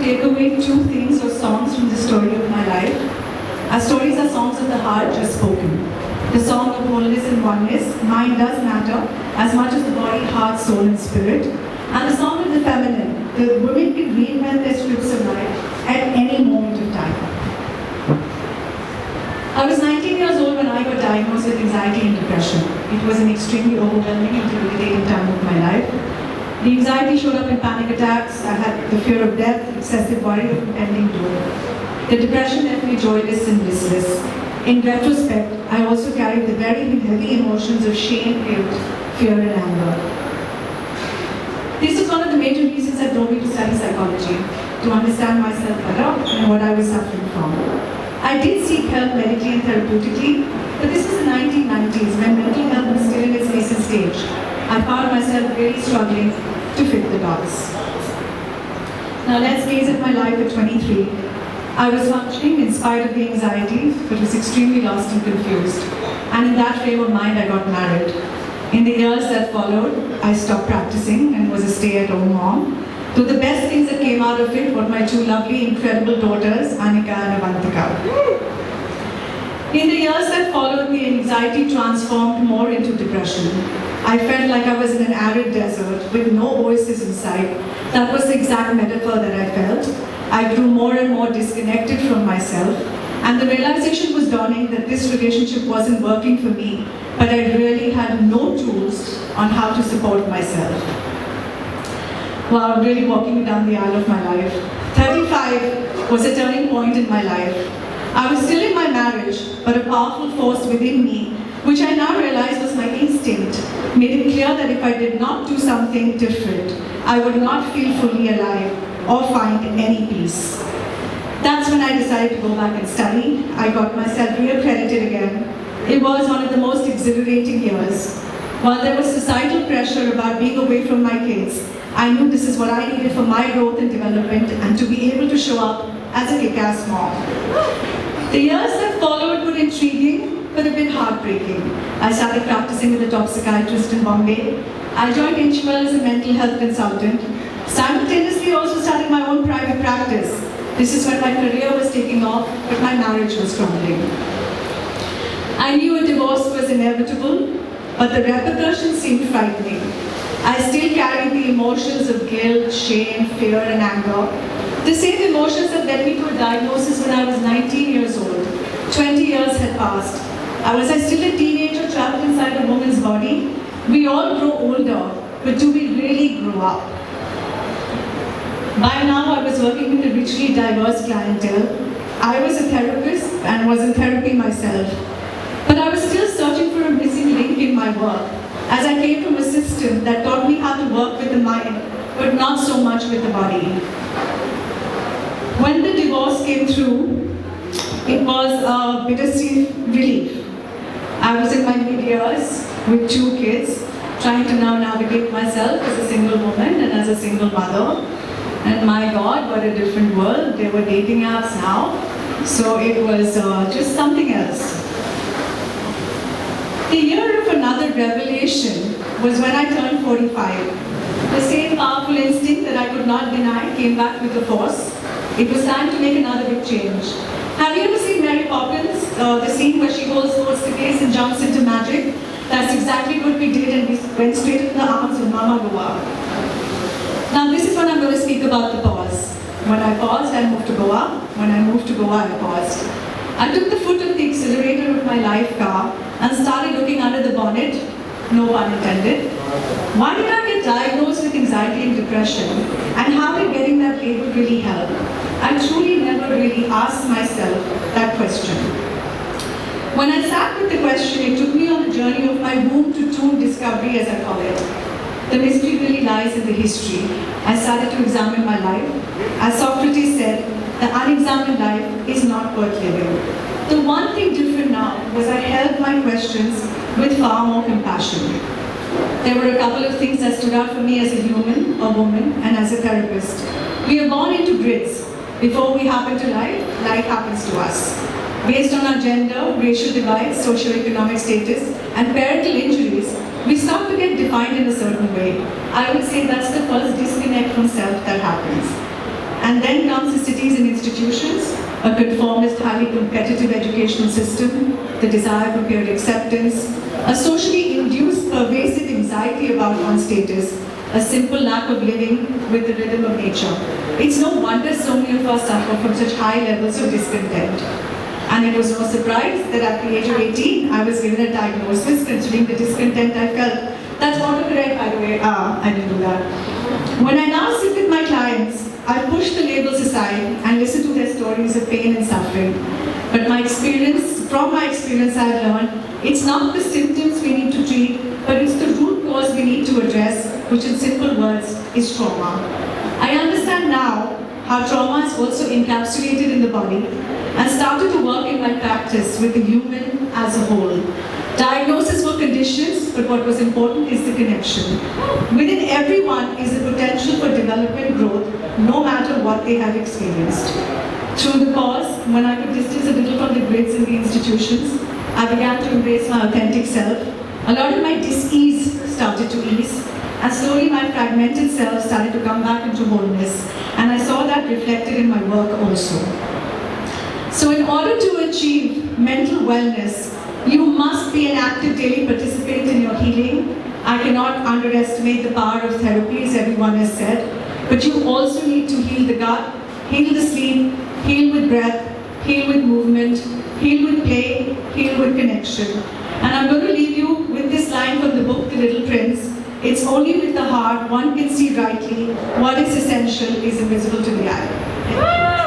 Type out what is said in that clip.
take away two things or songs from the story of my life. Our stories are songs of the heart just spoken. The song of wholeness and oneness, mind does matter as much as the body, heart, soul and spirit. And the song of the feminine, the women can reinvent their scripts of life at any moment of time. I was 19 years old when I got diagnosed with anxiety and depression. It was an extremely overwhelming and debilitating time of my life. The anxiety showed up in panic attacks. I had the fear of death, excessive worry of impending doom. The depression left me joyless and listless. In retrospect, I also carried the very heavy emotions of shame, guilt, fear and anger. This was one of the major reasons that drove me to study psychology, to understand myself better and what I was suffering from. I did seek help medically and therapeutically, but this was the 1990s when mental health was still in its nascent stage. I found myself really struggling to fit the dots. Now let's gaze at my life at 23. I was functioning in spite of the anxiety, but was extremely lost and confused. And in that frame of mind, I got married. In the years that followed, I stopped practicing and was a stay-at-home mom. Though the best things that came out of it were my two lovely, incredible daughters, Annika and Avantika. In the years that followed, the anxiety transformed more into depression. I felt like I was in an arid desert with no oasis in sight. That was the exact metaphor that I felt. I grew more and more disconnected from myself, and the realization was dawning that this relationship wasn't working for me, but I really had no tools on how to support myself. Wow, really walking down the aisle of my life. 35 was a turning point in my life. I was still in my marriage, but a powerful force within me, which I now realize was my instinct, made it clear that if I did not do something different, I would not feel fully alive or find any peace. That's when I decided to go back and study. I got myself reaccredited again. It was one of the most exhilarating years. While there was societal pressure about being away from my kids, I knew this is what I needed for my growth and development and to be able to show up as a kick-ass mom. The years that followed were intriguing, but a bit heartbreaking. I started practicing with a top psychiatrist in Bombay. I joined Inchwell as a mental health consultant, simultaneously also started my own private practice. This is when my career was taking off, but my marriage was crumbling. I knew a divorce was inevitable, but the repercussions seemed frightening. I still carried the emotions of guilt, shame, fear, and anger. The same emotions that led me to a diagnosis when I was 19 years old. 20 years had passed. Was I still a teenager trapped inside a woman's body? We all grow older, but do we really grow up? By now, I was working with a richly diverse clientele. I was a therapist and was in therapy myself. But I was still searching for a missing link in my work, as I came from a system that taught me how to work with the mind, but not so much with the body. When the divorce came through, it was a bittersweet relief. I was in my mid-years with 2 kids, trying to now navigate myself as a single woman and as a single mother. And my God, what a different world. There were dating apps now, so it was just something else. The year of another revelation was when I turned 45. The same powerful instinct that I could not deny came back with the force. It was time to make another big change. Have you ever seen Mary Poppins? The scene where she holds the case and jumps into magic? That's exactly what we did, and we went straight into the arms of Mama Goa. Now this is when I'm going to speak about the pause. When I paused, I moved to Goa. When I moved to Goa, I paused. I took the foot of the accelerator of my life car and started looking under the bonnet, no pun intended. Why did I get diagnosed with anxiety and depression? And how did getting that label really help? I truly never really asked myself that question. When I sat with the question, it took me on the journey of my womb to tomb discovery, as I call it. The mystery really lies in the history. I started to examine my life. As Socrates said, the unexamined life is not worth living. The one thing different now was I held my questions with far more compassion. There were a couple of things that stood out for me as a human, a woman, and as a therapist. We are born into grids. Before we happen to life, life happens to us. Based on our gender, racial divides, socioeconomic status, and parental injuries, we start to get defined in a certain way. I would say that's the first disconnect from self that happens. And then comes the cities and institutions, a conformist, highly competitive educational system, the desire for peer acceptance, a socially induced pervasive anxiety about one's status, a simple lack of living with the rhythm of nature. It's no wonder so many of us suffer from such high levels of discontent. And it was no surprise that at the age of 18, I was given a diagnosis considering the discontent I felt. That's autocorrect, by the way. I didn't do that. When I now sit with my clients, I push the labels aside and listen to their stories of pain and suffering. But from my experience, I've learned it's not the symptoms we need to treat, but it's the root cause we need to address, which in simple words is trauma. I understand now how trauma is also encapsulated in the body and started to work in my practice with the human as a whole. Diagnosis were conditions, but what was important is the connection. Within everyone is the potential for development growth, no matter what they have experienced. Through the cause, when I could distance a little from the grids in the institutions, I began to embrace my authentic self. A lot of my dis-ease started to ease, and slowly my fragmented self started to come back into wholeness, and I saw that reflected in my work also. So in order to achieve mental wellness, you must be an active daily participant in your healing. I cannot underestimate the power of therapy, as everyone has said, but you also need to heal the gut, heal the sleep, heal with breath, heal with movement, heal with play, heal with connection. And I'm going to leave you with this line from the book, The Little Prince. It's only with the heart one can see rightly what is essential is invisible to the eye.